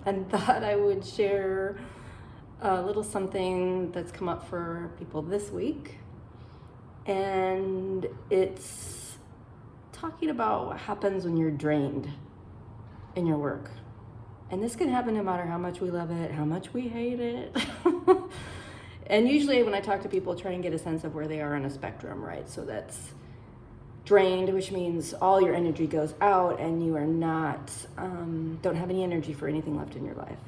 and thought I would share a little something that's come up for people this week. And it's talking about what happens when you're drained in your work. And this can happen no matter how much we love it, how much we hate it. And usually when I talk to people, try and get a sense of where they are on a spectrum, right? So that's drained, which means all your energy goes out and you are not, don't have any energy for anything left in your life.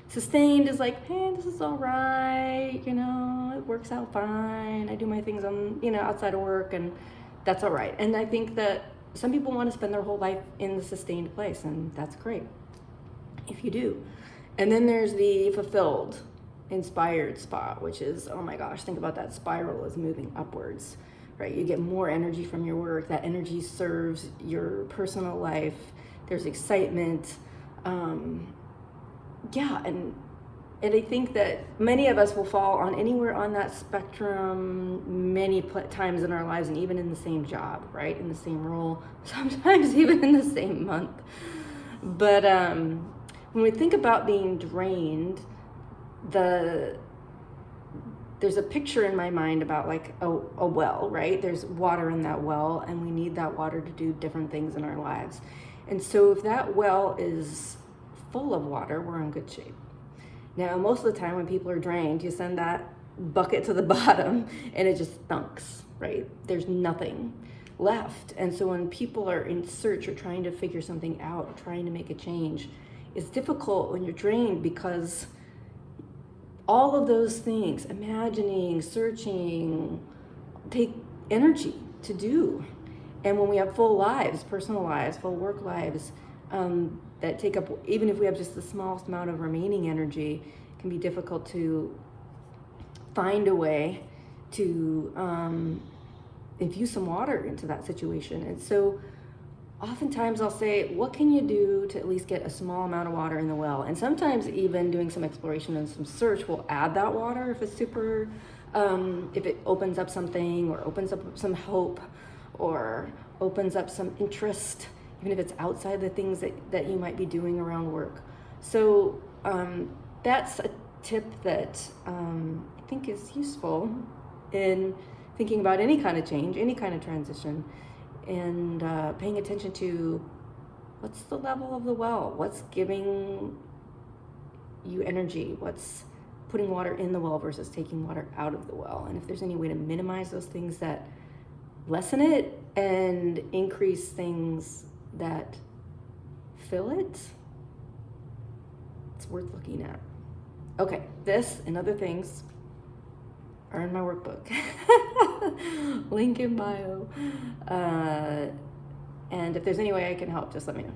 Sustained is like, hey, this is all right, it works out fine. I do my things on, outside of work, and that's all right. And I think that some people want to spend their whole life in the sustained place, and that's great if you do. And then there's the fulfilled, inspired spot, which is, oh my gosh, think about that spiral is moving upwards, right? You get more energy from your work. That energy serves your personal life. There's excitement. And I think that many of us will fall on anywhere on that spectrum many times in our lives, and even in the same job, right? In the same role, sometimes even in the same month. But when we think about being drained, there's a picture in my mind about like a well, right? There's water in that well, and we need that water to do different things in our lives. And so if that well is full of water, we're in good shape. Now, most of the time when people are drained, you send that bucket to the bottom and it just thunks, right? There's nothing left. And so when people are in search or trying to figure something out, or trying to make a change, it's difficult when you're drained, because all of those things, imagining, searching, take energy to do. And when we have full lives, personal lives, full work lives, that take up, even if we have just the smallest amount of remaining energy, it can be difficult to find a way to infuse some water into that situation. And so oftentimes I'll say, what can you do to at least get a small amount of water in the well? And sometimes even doing some exploration and some search will add that water if it's super, if it opens up something, or opens up some hope, or opens up some interest, even if it's outside the things that you might be doing around work. So that's a tip that I think is useful in thinking about any kind of change, any kind of transition, and paying attention to what's the level of the well, what's giving you energy, what's putting water in the well versus taking water out of the well. And if there's any way to minimize those things that lessen it and increase things that fill it, it's worth looking at. Okay, this and other things are in my workbook. Link in bio. And if there's any way I can help, just let me know.